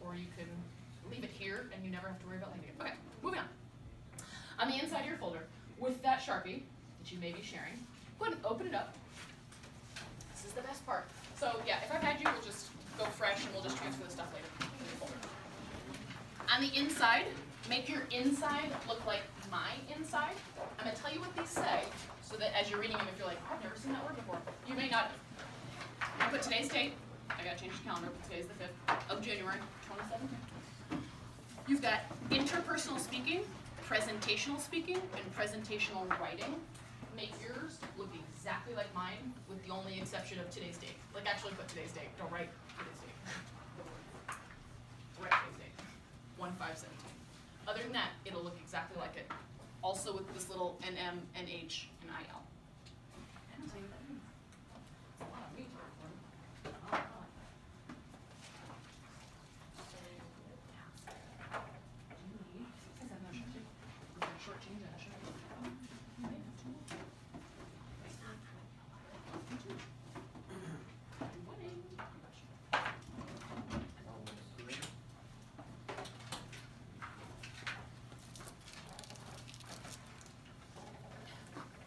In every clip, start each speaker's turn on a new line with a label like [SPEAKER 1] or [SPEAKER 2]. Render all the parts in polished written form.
[SPEAKER 1] or you can leave it here and you never have to worry about leaving it. Okay, moving on. On the inside of your folder, with that Sharpie that you may be sharing, go ahead and open it up. This is the best part. So yeah, if I've had you, we'll just go fresh and we'll just transfer the stuff later in your folder. On the inside, make your inside look like my inside. I'm going to tell you what these say so that as you're reading them, if you're like, I've never seen that word before, you may not have. I put today's date. I got to change the calendar, but today's the 5th of January, 2017. You've got interpersonal speaking, presentational speaking, and presentational writing. Make yours look exactly like mine, with the only exception of today's date. Like, actually put today's date. Don't write today's date. Write today's date. 1/5/17. Other than that, it'll look exactly like it. Also with this little NM, NH, and IL. And I'll tell you what that means. It's a lot of meat to record. Short change and a short.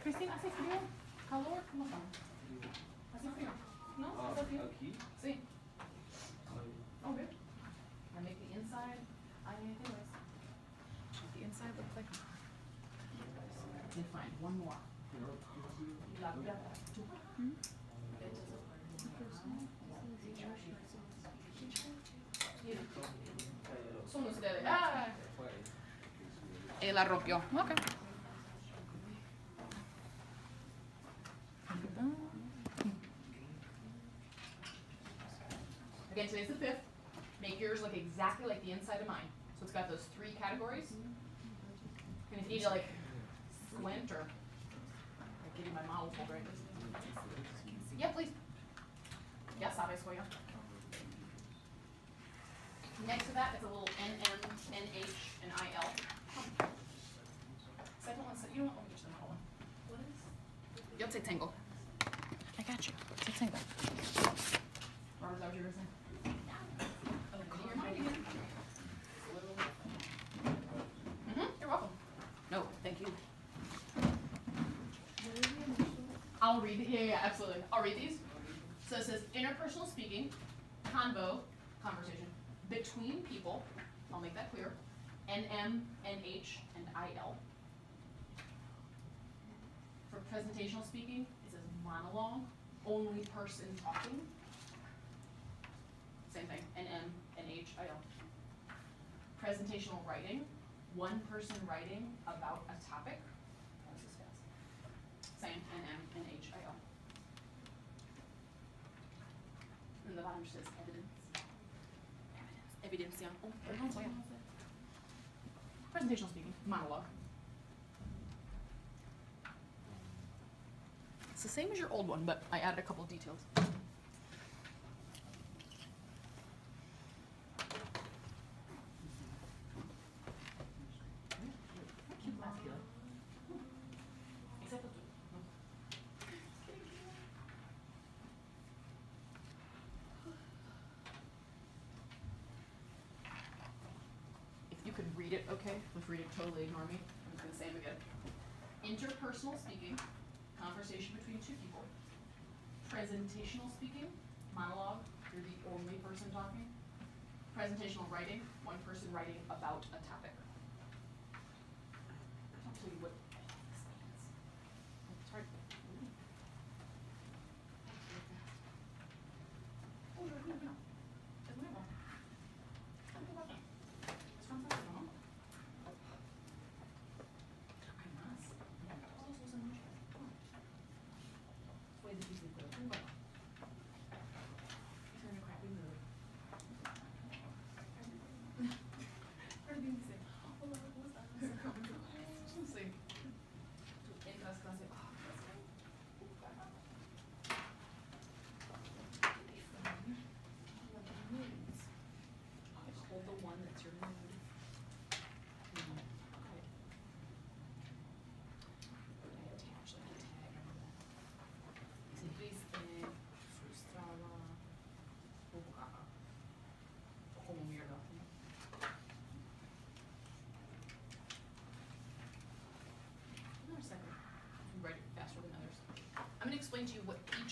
[SPEAKER 1] Christine, ¿hace frío? ¿Calor? ¿Cómo está? ¿Hace frío? No? ¿Está frío?
[SPEAKER 2] Aquí?
[SPEAKER 1] Sí. Oh, good. I make the inside. I need anyways. Make the inside look like. You find one more. La plata. Son ustedes. Ah. La rompió. Okay. Again, today's the 5th. Make yours look exactly like the inside of mine. So it's got those 3 categories. And if you need to like squint or I'll give you my model folder. Right? Yeah, please. Ya sabes, Goya. Next to that, it's a little NM, NH, and IL. Second one, so you don't want to just the middle one. What is? Yo te tengo. I got you. Te tengo. Robert, is that what you were saying? You're welcome. No, thank you. I'll read it. Yeah, absolutely. I'll read these. So it says interpersonal speaking, conversation, between people. I'll make that clear. NM, NH, and IL. For presentational speaking, it says monologue, only person talking. Same thing, NM, NH, IL. Presentational writing, one person writing about a topic. Same, NM, NH, IL. And the bottom says evidence. Evidencia. Oh, yeah. Presentational speaking, monologue. It's the same as your old one, but I added a couple of details. Could read it okay. If read it, totally ignore me. I'm just going to say them again. Interpersonal speaking, conversation between 2 people. Presentational speaking, monologue, you're the only person talking. Presentational writing, one person writing about a topic. I'll tell you what all this means. It's hard. Oh, no.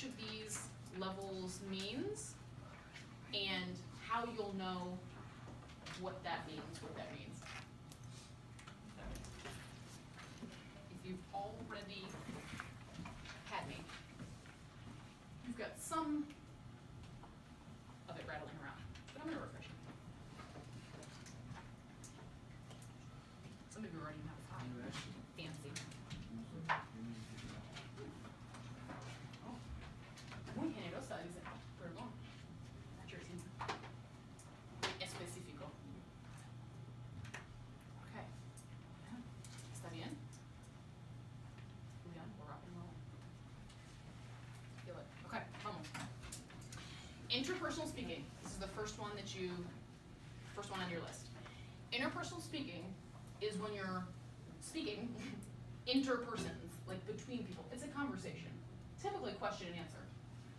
[SPEAKER 1] of these levels means and how you'll know what that means, If you've already had me, you've got some of it rattling around, but I'm going to refresh you. Some of you already know how fancy. Muy generosa, dice. Perdón. Específico. Okay. ¿Está bien? Julián, we're rocking and rolling. Feel it. Okay, vamos. Interpersonal speaking. This is the first one on your list. Interpersonal speaking is when you're speaking interpersons, like between people. It's a conversation. Typically question and answer.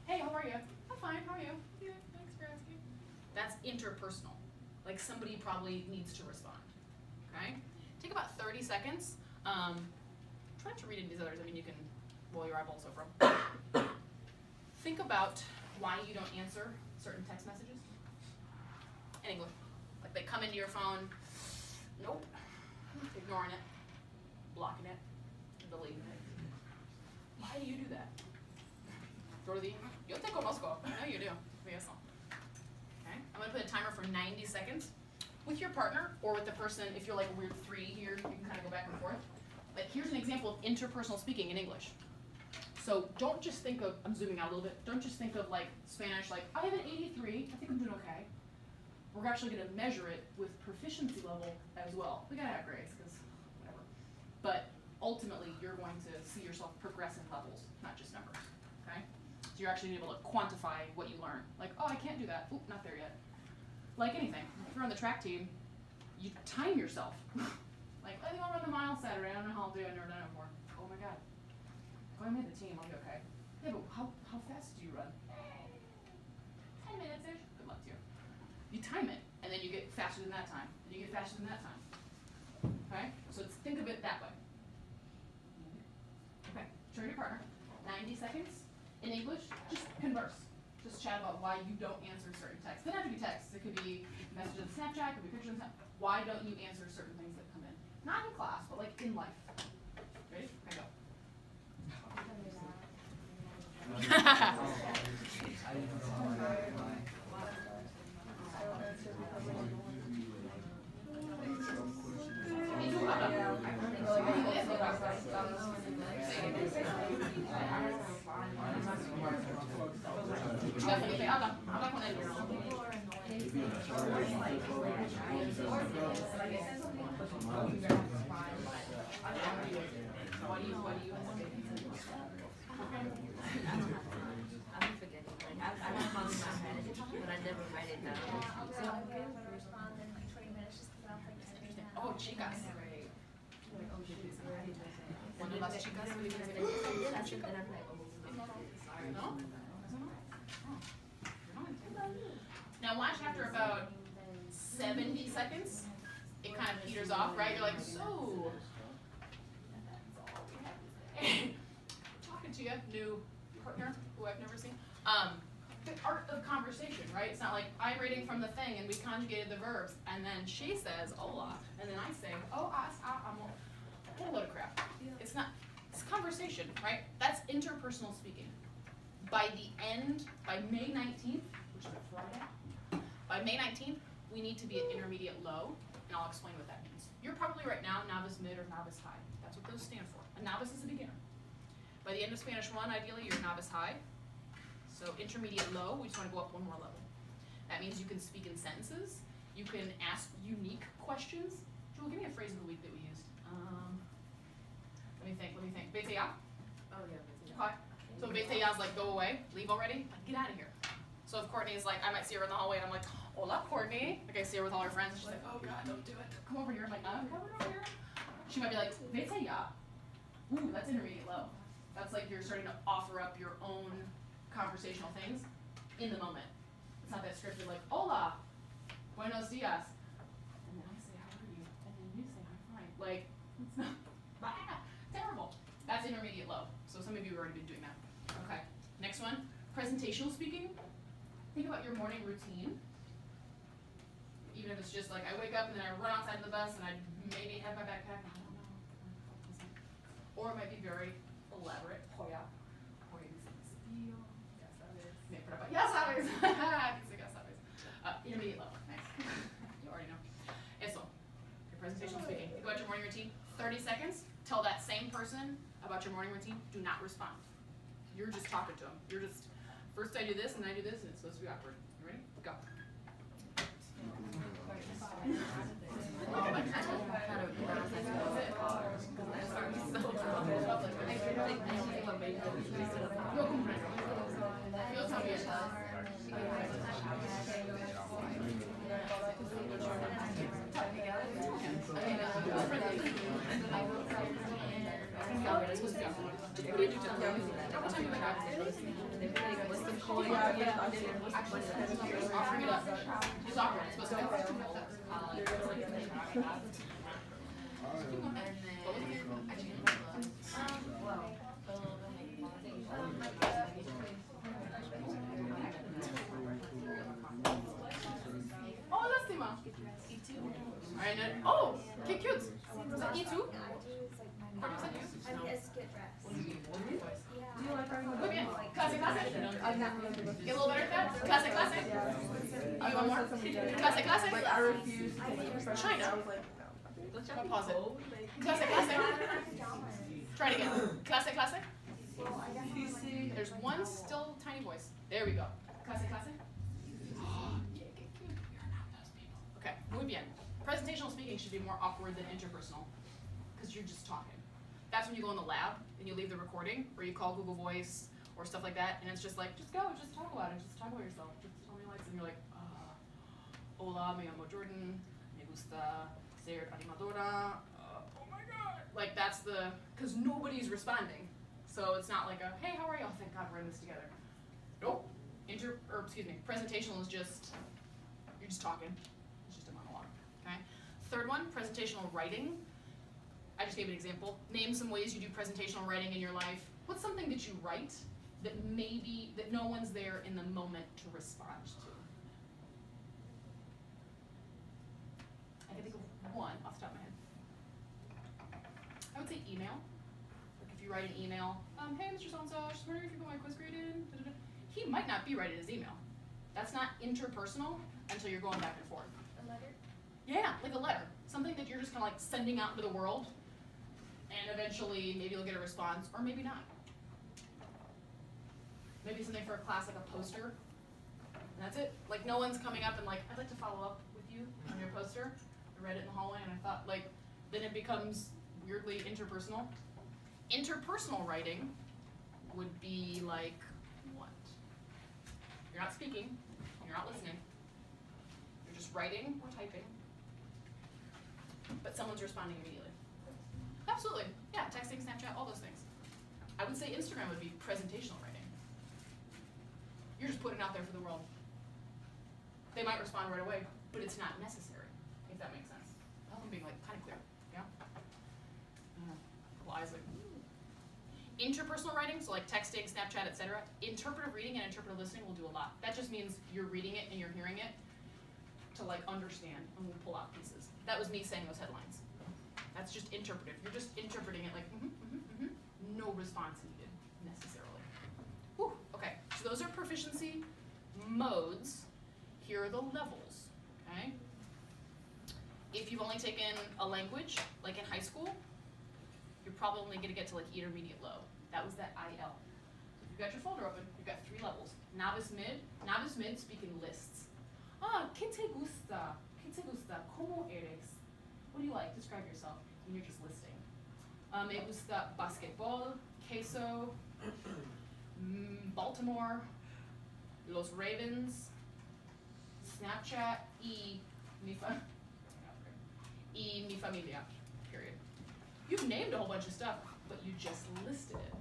[SPEAKER 1] Hey, how are you? I'm fine, how are you? Yeah, thanks for asking. That's interpersonal. Like somebody probably needs to respond, okay? Take about 30 seconds. Try not to read into these others. I mean, you can roll your eyeballs over them. Think about why you don't answer certain text messages in English. Like they come into your phone, nope, ignoring it, blocking it, deleting it. Why do you do that? Dorothy, yo te conozco. I know you do. Okay, I'm gonna put a timer for 90 seconds with your partner or with the person. If you're like a weird three here, you can kind of go back and forth. Like here's an example of interpersonal speaking in English. So don't just think of, I'm zooming out a little bit, don't just think of like Spanish, like I have an 83, I think I'm doing okay. We're actually gonna measure it with proficiency level as well. We gotta have grades, because whatever. But ultimately, you're going to see yourself progress in levels, not just numbers, okay? So you're actually able to quantify what you learn. Like, oh, I can't do that. Oop, not there yet. Like anything, if you're on the track team, you time yourself. Like, I think I'll run the mile Saturday. I don't know how I'll do it. I've never done it before. Oh my God. Go ahead and make the team. I'll be okay. Yeah, but how fast do you run? 10 minutes-ish. Good luck to you. You time it, and then you get faster than that time. And you get faster than that time. Okay? So think of it that way. Okay, show your partner. 90 seconds in English, just converse. Just chat about why you don't answer certain texts. It doesn't have to be texts. It could be messages on Snapchat, it could be pictures on Snapchat. Why don't you answer certain things that come in? Not in class, but like in life. Ready? Okay, go. Habla con él.
[SPEAKER 2] I'm forgetting. Like, I have on my head, but I never write it down.
[SPEAKER 3] So I'm good for responding in like 20 minutes just because I'll think everything.
[SPEAKER 1] Oh, chicas. One of las chicas. No? Now watch after about 70 seconds, it kind of peters off, right? You're like, so, talking to you, new partner who I've never seen. The art of conversation, right? It's not like I'm reading from the thing and we conjugated the verbs, and then she says, hola, and then I say, oh, amo. A whole load of crap. It's not, it's conversation, right? That's interpersonal speaking. By the end, by May 19th, which is a Friday, by May 19th, we need to be at intermediate low, and I'll explain what that means. You're probably right now novice mid or novice high. That's what those stand for. A novice is a beginner. By the end of Spanish 1, ideally, you're novice high. So intermediate low, we just want to go up one more level. That means you can speak in sentences. You can ask unique questions. Jewel, give me a phrase of the week that we used. Let me think. Vete ya?
[SPEAKER 2] Oh, yeah, that's it.
[SPEAKER 1] Okay. So vete ya is like, go away, leave already, like, get out of here. So if Courtney's like, I might see her in the hallway, and I'm like, hola, Courtney. Like, I see her with all her friends, and she's like, oh God, don't do it. Come over here. I'm like, I'm coming over here. She might be like, vete ya. Ooh, that's intermediate low. That's like you're starting to offer up your own conversational things in the moment. It's not that scripted like, hola, buenos dias. And then I say, how are you? And then you say, I'm fine. Like, it's not, terrible. That's intermediate low. So some of you have already been doing that. Okay, next Next one, presentational speaking. Think about your morning routine. Even if it's just like I wake up and then I run outside the bus and I maybe have my backpack. I don't know. Or it might be very elaborate. Hoya. Ya sabes. Ya sabes. Intermediate level. Nice. You already know. Eso. Your presentational speaking. Think about your morning routine. 30 seconds. Tell that same person about your morning routine. Do not respond. You're just talking to them. You're just, first I do this and I do this and it's supposed to be awkward. You ready? Go. Offering it up. It's awkward. It's supposed to be. Oh, lástima. Alright, oh, qué cute. Is that E2?
[SPEAKER 3] I guess get dressed.
[SPEAKER 1] Muy bien. Clase, clase. Get a little better at that? Clase, clase. You want more? Clase, clase.
[SPEAKER 4] Like I refuse.
[SPEAKER 1] China.
[SPEAKER 4] I was like, no.
[SPEAKER 1] Pause it. Clase, clase. Try it again. Clase, clase. There's one still tiny voice. There we go. Clase, clase. Yeah, get cute. You're not those people. Okay, muy bien. Presentational speaking should be more awkward than interpersonal because you're just talking. That's when you go in the lab and you leave the recording or you call Google Voice or stuff like that and it's just like, just go, just talk about it, just talk about yourself, just tell me likes and you're like, hola, me llamo Jordan, me gusta ser animadora, oh my god. Like that's the, because nobody's responding. So it's not like a, hey, how are you? Oh, thank God we're in this together. Nope. Presentational is just, you're just talking. It's just a monologue, okay? Third one, presentational writing. I just gave an example. Name some ways you do presentational writing in your life. What's something that you write that maybe, that no one's there in the moment to respond to? I can think of one off the top of my head. I would say email. Like if you write an email, hey Mr. So-and-so, just wondering if you put my quiz grade in. He might not be writing his email. That's not interpersonal until you're going back and forth.
[SPEAKER 3] A letter?
[SPEAKER 1] Yeah, like a letter. Something that you're just kind of like sending out into the world. And eventually, maybe you'll get a response, or maybe not. Maybe something for a class, like a poster. And that's it. Like, no one's coming up and like, I'd like to follow up with you on your poster. I read it in the hallway, and I thought, like, then it becomes weirdly interpersonal. Interpersonal writing would be like, what? You're not speaking. You're not listening. You're just writing or typing. But someone's responding immediately. Absolutely. Yeah, texting, Snapchat, all those things. I would say Instagram would be presentational writing. You're just putting it out there for the world. They might respond right away, but it's not necessary, if that makes sense. I hope I'm being like kind of clear. Yeah? Couple eyes like, ooh. Interpersonal writing, so like texting, Snapchat, etc. Interpretive reading and interpretive listening will do a lot. That just means you're reading it and you're hearing it to like understand and we'll pull out pieces. That was me saying those headlines. That's just interpretive. You're just interpreting it like, no response needed, necessarily. Whew, okay, so those are proficiency modes. Here are the levels, okay? If you've only taken a language, like in high school, you're probably only gonna get to like intermediate low. That was that IL. So if you've got your folder open, you've got 3 levels. Novice mid, speak in lists. ¿Qué te gusta? ¿Qué te gusta? ¿Cómo eres? What do you like? Describe yourself. And you're just listing. Me gusta basketball, queso, Baltimore, Los Ravens, Snapchat, y mi familia, period. You've named a whole bunch of stuff, but you just listed it.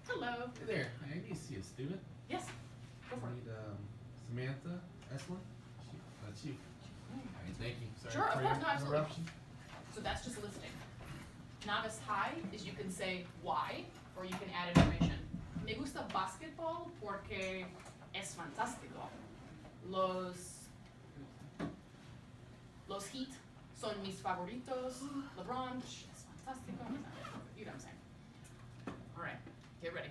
[SPEAKER 1] Hello.
[SPEAKER 5] Hey there, I need to see a student.
[SPEAKER 1] Yes, go for
[SPEAKER 5] I
[SPEAKER 1] it.
[SPEAKER 5] need Samantha Estlin. That's you. Alright, thank you. Sorry
[SPEAKER 1] Sure, of
[SPEAKER 5] for
[SPEAKER 1] course,
[SPEAKER 5] your
[SPEAKER 1] no, absolutely.
[SPEAKER 5] interruption.
[SPEAKER 1] So that's just listing. Novice high is you can say why or you can add information. Me gusta basketball porque es fantástico. Los Heat son mis favoritos. LeBron es fantástico. You know what I'm saying. All right, get ready.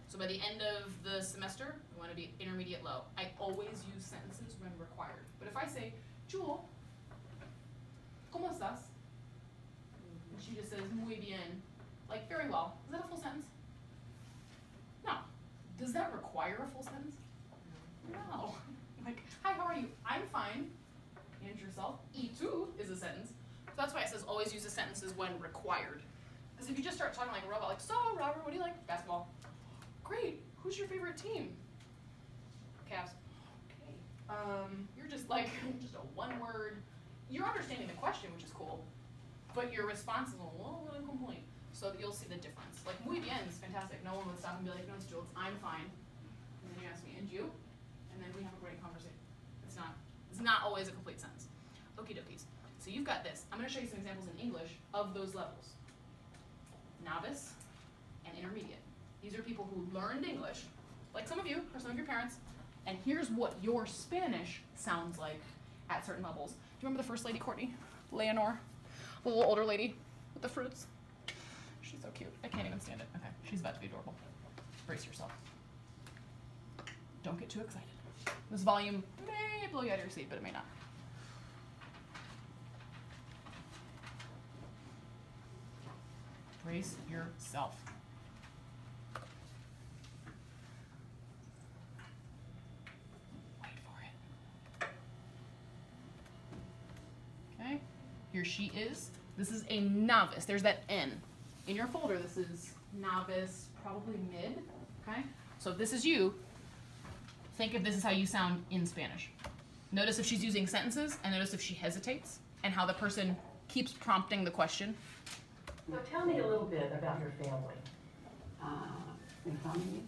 [SPEAKER 1] So by the end of the semester, you want to be intermediate low. I always use sentences when required. But if I say, Jewel, ¿cómo estás? And she just says, muy bien, like very well. Is that a full sentence? No. Does that require a full sentence? No. Like, hi, how are you? I'm fine. And yourself. Y tú is a sentence. So that's why it says always use the sentences when required. Because if you just start talking like a robot, like, so, Robert, what do you like? Basketball. Great. Who's your favorite team? Cavs. Okay. You're just like, just a one word. You're understanding the question, which is cool. But your response is a little bit incomplete. So that you'll see the difference. Like, muy bien is fantastic. No one would stop and be like, no, it's Jules, I'm fine. And then you ask me, and you? And then we have a great conversation. It's not always a complete sentence. Okie dokies. So you've got this. I'm going to show you some examples in English of those levels. Novice and intermediate. These are people who learned English, like some of you or some of your parents, and here's what your Spanish sounds like at certain levels. Do you remember the first lady, Courtney? Leonore? The little older lady with the fruits? She's so cute. I can't even stand it. Okay, she's about to be adorable. Brace yourself. Don't get too excited. This volume may blow you out of your seat, but it may not. Brace yourself. Wait for it. Okay, here she is. This is a novice. There's that N. In your folder, this is novice, probably mid, okay? So if this is you, think of this as how you sound in Spanish. Notice if she's using sentences, and notice if she hesitates, and how the person keeps prompting the question.
[SPEAKER 6] So tell me a little bit about your family.
[SPEAKER 7] Mi family,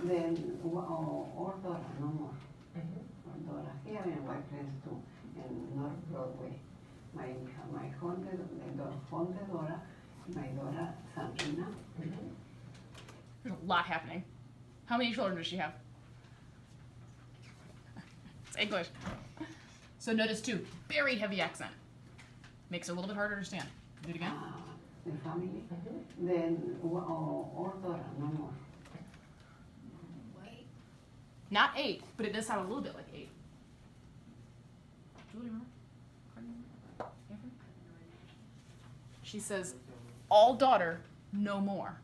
[SPEAKER 7] then or Dora, no more. Or Dora, here in my place too, in North Broadway. My home de Dora, my Dora Sandrina.
[SPEAKER 1] There's a lot happening. How many children does she have? It's English. So notice too, very heavy accent. Makes it a little bit harder to understand. Do it again.
[SPEAKER 7] Mi family, then or Dora, no more.
[SPEAKER 1] Not 8, but it does sound a little bit like 8. Julie, remember? She says, all daughter, no more.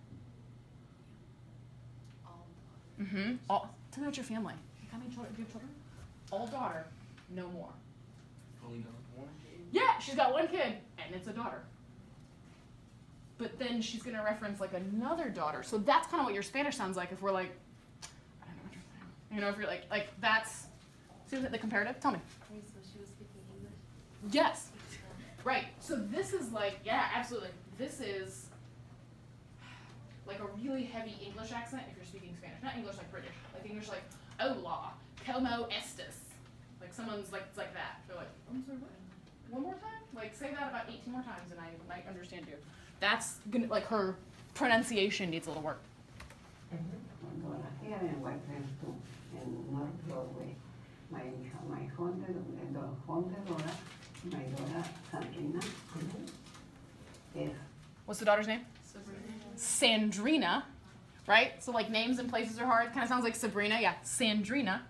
[SPEAKER 1] Mm-hmm. All, tell me about your family. How many children do you have children? All daughter, no more.
[SPEAKER 5] Only one?
[SPEAKER 1] Yeah, she's got one kid, and it's a daughter. But then she's going to reference like another daughter. So that's kind of what your Spanish sounds like if we're like, I don't know what you're saying. You know, if you're like that's, see the comparative? Tell me.
[SPEAKER 2] Okay, so she was speaking English?
[SPEAKER 1] Yes. Right. So this is like, yeah, absolutely. This is like a really heavy English accent if you're speaking Spanish. Not English like British. Like English like, hola, como estas. Like someone's like, it's like that. They're like, I'm sorry, what? One more time? Like say that about 18 more times and I might understand you. That's gonna, like her pronunciation needs a little work.
[SPEAKER 7] Dora, here in my place too, in North Broadway. My home de Dora, my Dora Sandrina. Yes.
[SPEAKER 1] What's the daughter's name? Sandrina, right? So like names and places are hard. Kind of sounds like Sabrina. Yeah, Sandrina.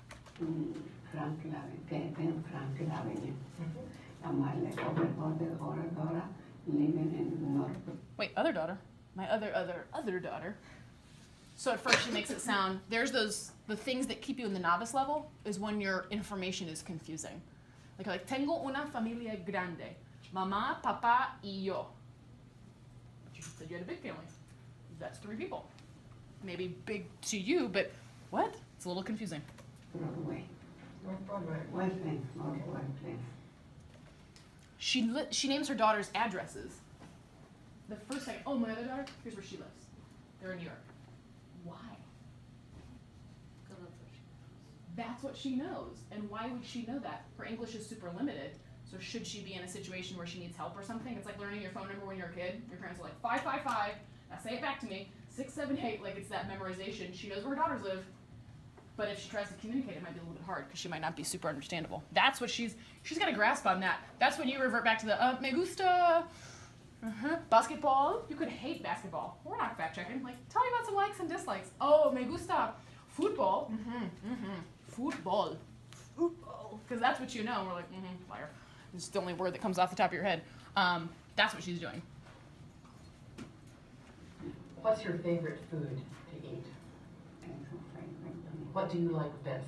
[SPEAKER 7] Franklin Avenue. My Dora living in North.
[SPEAKER 1] Wait, other daughter. My other daughter. So at first she makes it sound, there's the things that keep you in the novice level is when your information is confusing. Like tengo una familia grande. Mamá, papá, y yo. But you said you had a big family. That's 3 people. Maybe big to you, but what? It's a little confusing.
[SPEAKER 7] Broadway.
[SPEAKER 6] North Broadway.
[SPEAKER 7] West End, North Place.
[SPEAKER 1] She names her daughters addresses. The first second, oh, my other daughter, here's where she lives. They're in New York. Why? That's what she knows. And why would she know that? Her English is super limited. So should she be in a situation where she needs help or something? It's like learning your phone number when you're a kid. Your parents are like, 555. Now say it back to me. 6, 7, 8, like it's that memorization. She knows where her daughters live, but if she tries to communicate, it might be a little bit hard because she might not be super understandable. That's what she's got a grasp on that. That's when you revert back to the me gusta basketball. You could hate basketball. We're not fact checking. Like, tell me about some likes and dislikes. Oh, me gusta football. Football. Football. Because that's what you know. We're like, liar. It's the only word that comes off the top of your head. That's what she's doing.
[SPEAKER 6] What's your favorite food to eat? What do you like best?